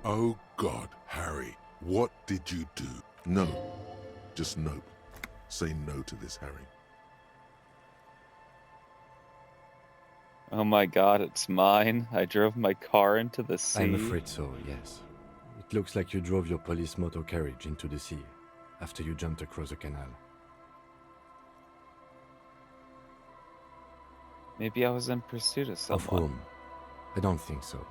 Oh God, Harry. What did you do? No. Just nope. Say no to this, Harry. Oh my god, it's mine. I drove my car into the sea. I'm afraid so, yes. It looks like you drove your police motor carriage into the sea after you jumped across a canal. Maybe I was in pursuit of someone. Of whom? I don't think so.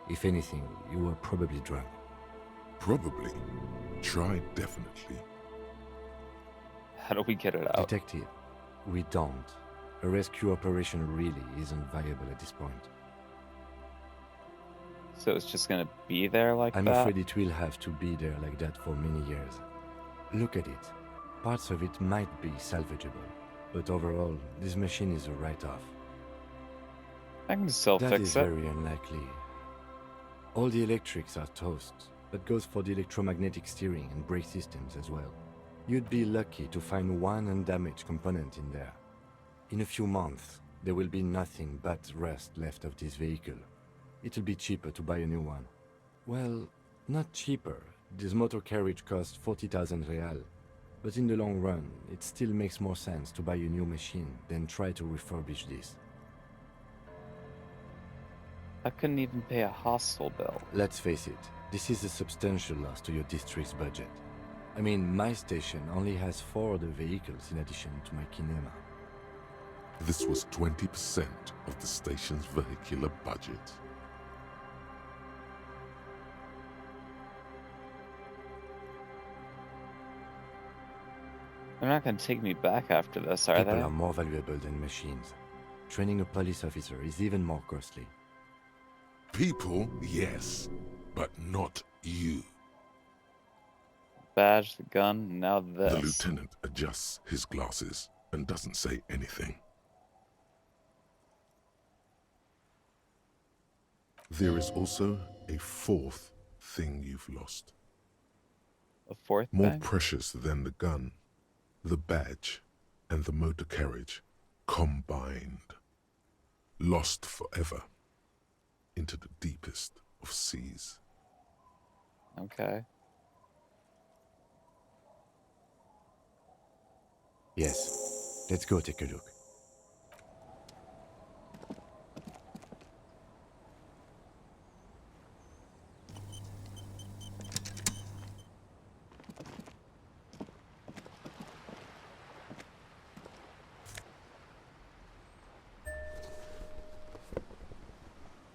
If anything, you were probably drunk. Probably. Try definitely. How do we get it out? Detective, we don't. A rescue operation really isn't viable at this point. So it's just gonna be there like I'm that? afraid it will have to be there like that for many years. Look at it. Parts of it might be salvageable, but overall, this machine is a write-off. I can That self-fix is it. very unlikely. All the electrics are toast. That goes for the electromagnetic steering and brake systems as well. You'd be lucky to find one undamaged component in there. In a few months, there will be nothing but rust left of this vehicle. It'll be cheaper to buy a new one. Well, not cheaper, This motor carriage costs 40,000 real. But in the long run, it still makes more sense to buy a new machine than try to refurbish this. I couldn't even pay a hostel bill. Let's face it, this is a substantial loss to your district's budget. I mean, my station only has 4 other vehicles in addition to my kinema. This was 20% of the station's vehicular budget. They're not going to take me back after this, are People they? are more valuable than machines. Training a police officer is even more costly. People, yes, but not you. Badge, the gun, now this. The lieutenant adjusts his glasses and doesn't say anything. There is also a 4th thing you've lost. A 4th More thing? precious than the gun, the badge, and the motor carriage combined. Lost forever into the deepest of seas. Okay. Yes, let's go take a look.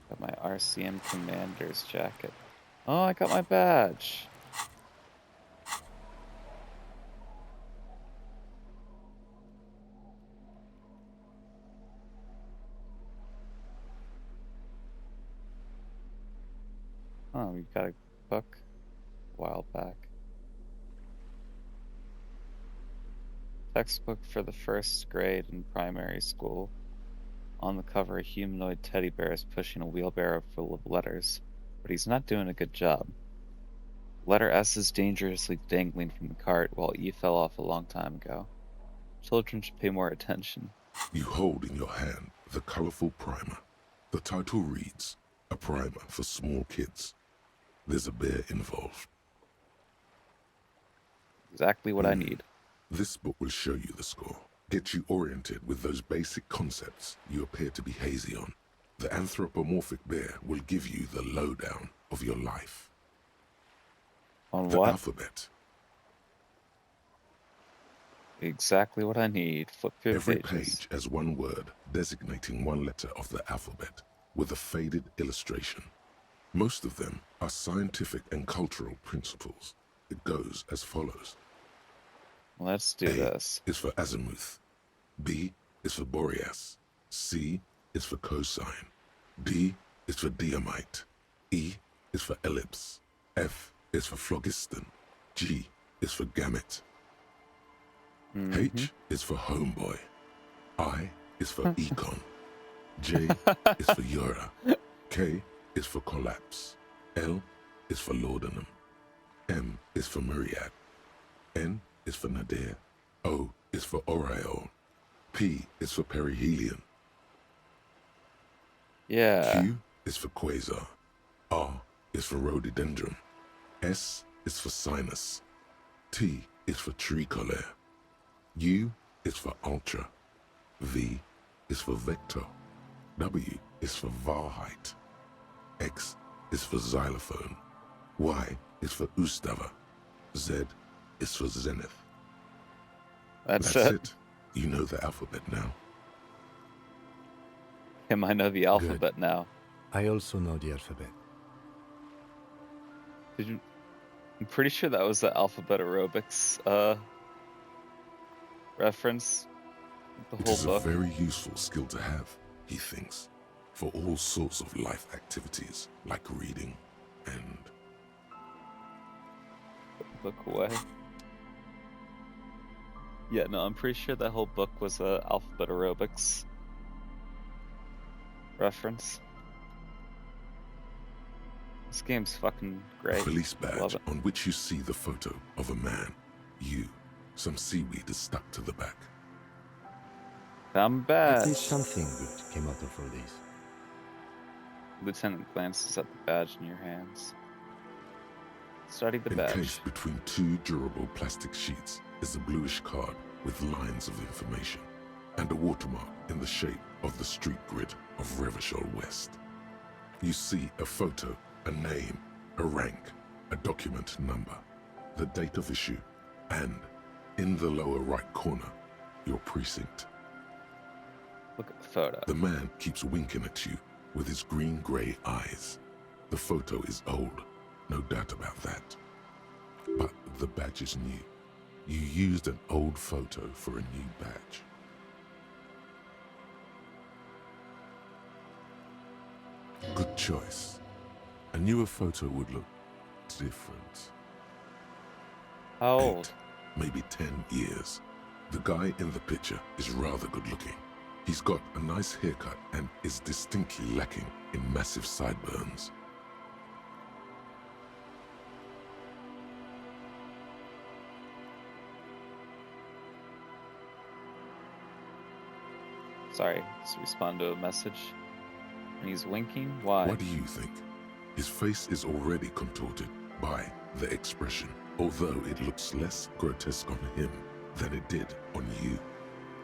Got my RCM commander's jacket. Oh, I got my badge. Oh, we got a book a while back. Textbook for the 1st grade in primary school. On the cover, a humanoid teddy bear is pushing a wheelbarrow full of letters, but he's not doing a good job. Letter S is dangerously dangling from the cart, while E fell off a long time ago. Children should pay more attention. You hold in your hand the colorful primer. The title reads, "A primer for small kids." There's a bear involved. Exactly what I need. This book will show you the score, get you oriented with those basic concepts you appear to be hazy on. The anthropomorphic bear will give you the lowdown of your life. On The what? alphabet. Exactly what I need. Flip through Every the pages. page has one word designating one letter of the alphabet with a faded illustration. Most of them are scientific and cultural principles. It goes as follows. Let's do A this. is for azimuth. B is for Boreas. C is for cosine. D is for diamite. E is for ellipse. F is for phlogiston. G is for gamete. H is for homeboy. I is for econ. J is for Eura. K is for collapse. L is for laudanum. M is for myriad. N is for nadir. O is for aureole. P is for perihelion. Yeah. Q is for quasar. R is for rhododendron. S is for sinus. T is for tricolor. U is for ultra. V is for vector. W is for Wahrheit. X is for xylophone. Y is for Ustava. Z is for zenith. That's That's it. it. You know the alphabet now. Him, I know the alphabet now. I also know the alphabet. Did you? I'm pretty sure that was the alphabet aerobics reference. The It whole is book. a very useful skill to have, he thinks, for all sorts of life activities like reading and... Put the book away. Yeah, no, I'm pretty sure that whole book was a alphabet aerobics reference. This game's fucking A great. police Love badge it. on which you see the photo of a man. You. Some seaweed is stuck to the back. I'm At bad. least something good came out of all this. Lieutenant glances at the badge in your hands. Study the badge. Encased between two durable plastic sheets is a bluish card with lines of information and a watermark in the shape of the street grid of Revachol West. You see a photo, a name, a rank, a document number, the date of issue, and, in the lower right corner, your precinct. Look at the photo. The man keeps winking at you with his green-grey eyes. The photo is old, no doubt about that. But the badge is new. You used an old photo for a new badge. Good choice. A newer photo would look different. How old? 8, maybe 10 years. The guy in the picture is rather good looking. He's got a nice haircut and is distinctly lacking in massive sideburns. Sorry, just respond to a message. And he's winking? Why? What do you think? His face is already contorted by the expression, although it looks less grotesque on him than it did on you.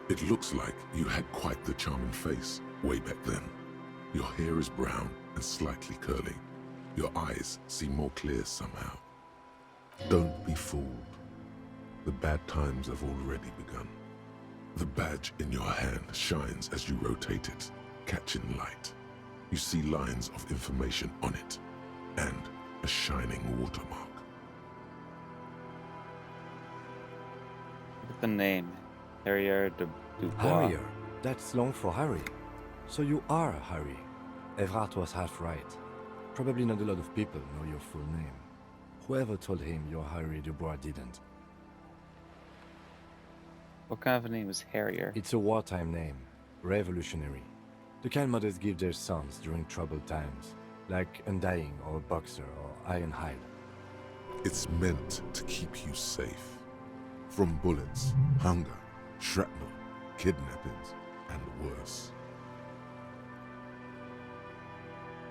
It looks like you had quite the charming face way back then. Your hair is brown and slightly curly. Your eyes seem more clear somehow. Don't be fooled. The bad times have already begun. The badge in your hand shines as you rotate it, catching light. You see lines of information on it, and a shining watermark. Look at the name. Harrier de Dubois. Harrier. That's long for Harry. So you are Harry. Evrard was half right. Probably not a lot of people know your full name. Whoever told him you're Harry Dubois didn't. What kind of a name is Harrier? It's a wartime name. Revolutionary. The kind mothers give their sons during troubled times. Like Undying or Boxer or Ironhide. It's meant to keep you safe. From bullets, hunger, shrapnel, kidnappings, and worse.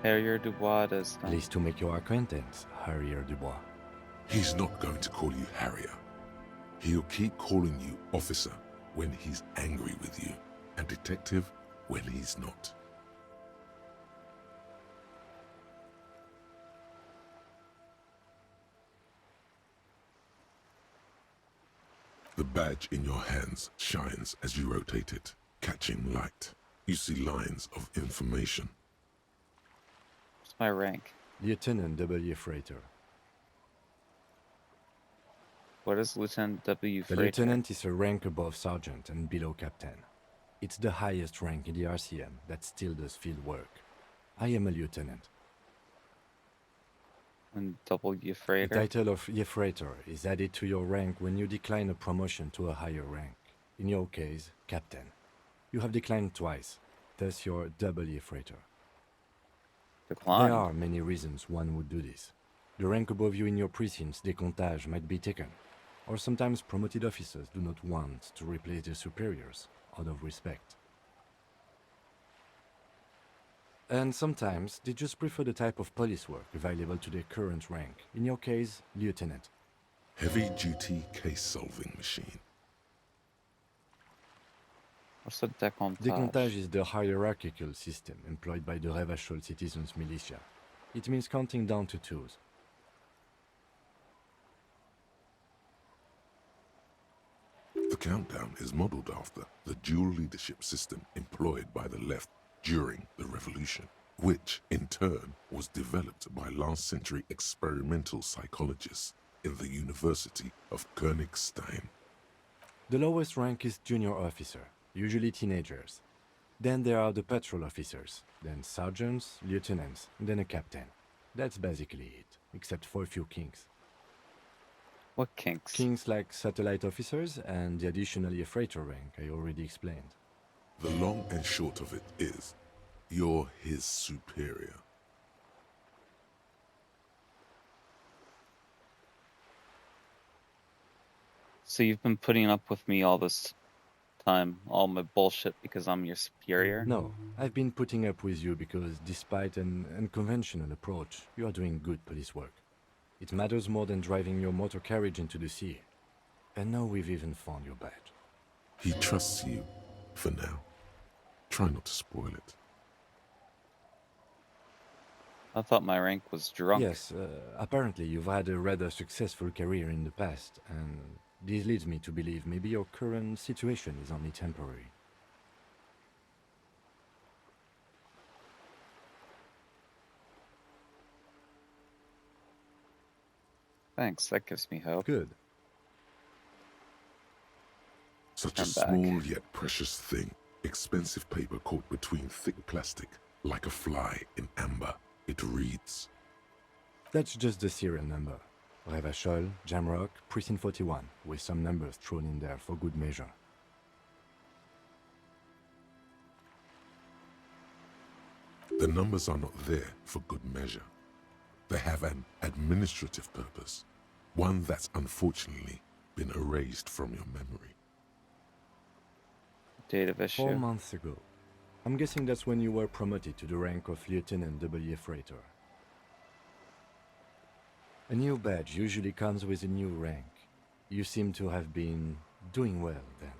Harrier Dubois does At least to make your acquaintance, Harrier Dubois. He's not going to call you Harrier. He'll keep calling you officer when he's angry with you, and detective when he's not. The badge in your hands shines as you rotate it, catching light. You see lines of information. What's my rank? Lieutenant W. Freighter. What is Lieutenant W. The Freighter? lieutenant is a rank above sergeant and below captain. It's the highest rank in the RCM that still does field work. I am a lieutenant. And W. The Freighter? title of Freighter is added to your rank when you decline a promotion to a higher rank. In your case, captain. You have declined twice, thus you're W. Freighter. Decline. There are many reasons one would do this. The rank above you in your precinct's decomptage might be taken, or sometimes promoted officers do not want to replace their superiors out of respect. And sometimes they just prefer the type of police work available to their current rank, in your case, lieutenant. Heavy-duty case-solving machine. What's a decomptage? Decomptage is the hierarchical system employed by the Revachol citizens militia. It means counting down to twos. The countdown is modeled after the dual leadership system employed by the left during the revolution, which in turn was developed by last-century experimental psychologists in the University of Königstein. The lowest rank is junior officer, usually teenagers. Then there are the patrol officers, then sergeants, lieutenants, and then a captain. That's basically it, except for a few kinks. What kinks? Kinks like satellite officers and the additionally a freighter rank I already explained. The long and short of it is, you're his superior. So you've been putting up with me all this time, all my bullshit, because I'm your superior? No, I've been putting up with you because despite an unconventional approach, you are doing good police work. It matters more than driving your motor carriage into the sea. And now we've even found your badge. He trusts you, for now. Try not to spoil it. I thought my rank was drunk. Yes, apparently you've had a rather successful career in the past, and this leads me to believe maybe your current situation is only temporary. Thanks, that gives me hope. Good. Such I'm a back. small yet precious thing. Expensive paper caught between thick plastic, like a fly in amber. It reads, That's just the serial number. Revachol, Jamrock, Precinct 41, with some numbers thrown in there for good measure. the numbers are not there for good measure. They have an administrative purpose, one that's unfortunately been erased from your memory. Date of issue. 4 months ago. I'm guessing that's when you were promoted to the rank of Lieutenant W. Freighter. A new badge usually comes with a new rank. You seem to have been doing well then.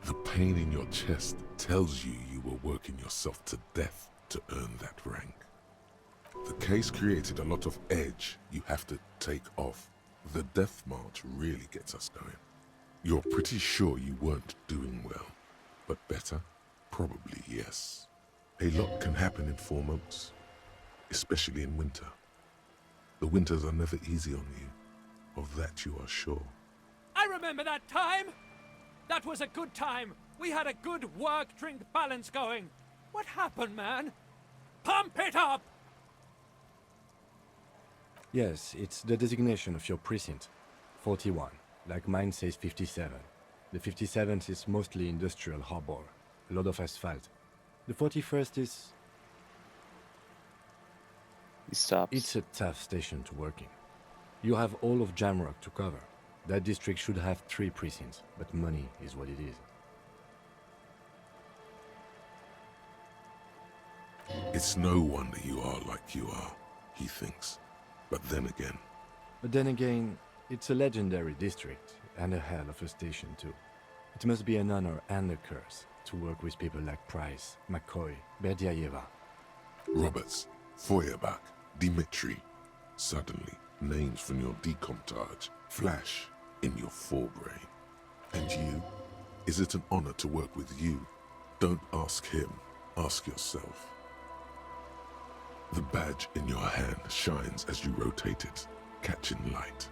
The pain in your chest tells you you were working yourself to death to earn that rank. The case created a lot of edge you have to take off. The death march really gets us going. You're pretty sure you weren't doing well, but better? Probably yes. A lot can happen in 4 months, especially in winter. The winters are never easy on you, of that you are sure. I remember that time! That was a good time. We had a good work-drink balance going. What happened, man? Pump it up! Yes, it's the designation of your precinct. 41. Like mine says 57. The 57th is mostly industrial harbor. A lot of asphalt. The 41st is... He stops. It's a tough station to work in. You have all of Jamrock to cover. That district should have 3 precincts, but money is what it is. It's no wonder you are like you are, he thinks. But then again, it's a legendary district, and a hell of a station too. It must be an honor and a curse to work with people like Price, McCoy, Berdiayeva. Roberts, Feuerbach, Dimitri. Suddenly, names from your decomptage flash in your forebrain. And you? Is it an honor to work with you? Don't ask him, ask yourself. The badge in your hand shines as you rotate it, catching light.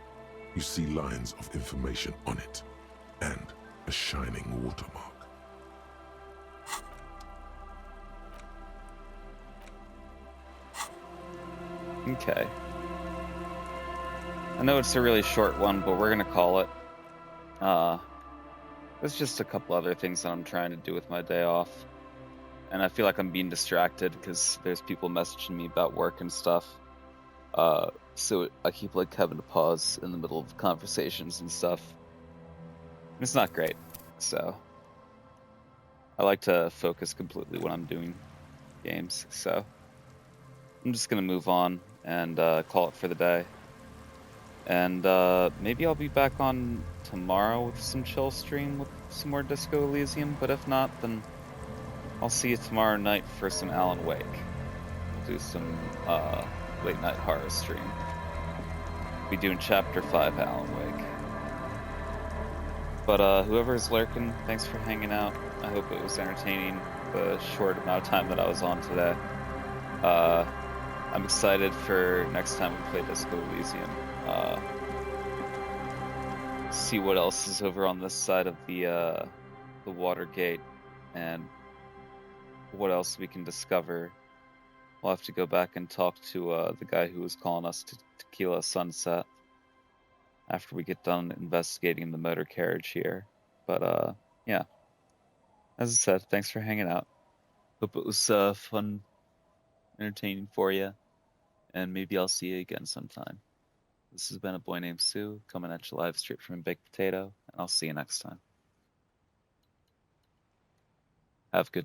You see lines of information on it, and a shining watermark. Okay. I know it's a really short one, but we're gonna call it. There's just a couple other things that I'm trying to do with my day off. And I feel like I'm being distracted because there's people messaging me about work and stuff. So I keep like having to pause in the middle of conversations and stuff. It's not great. So I like to focus completely when I'm doing games. So I'm just gonna move on and call it for the day. And maybe I'll be back on tomorrow with some chill stream with some more Disco Elysium. But if not, then I'll see you tomorrow night for some Alan Wake. We'll do some late night horror stream. We'll be doing Chapter 5 Alan Wake. But whoever's lurking, thanks for hanging out. I hope it was entertaining the short amount of time that I was on today. I'm excited for next time we play Disco Elysium. See what else is over on this side of the Watergate, and what else we can discover. We'll have to go back and talk to the guy who was calling us to Tequila Sunset after we get done investigating the motor carriage here. But yeah, as I said, thanks for hanging out. Hope it was fun, entertaining for you, and maybe I'll see you again sometime. This has been A Boy Named Sue, coming at you live straight from Baked Potato, and I'll see you next time. Have a good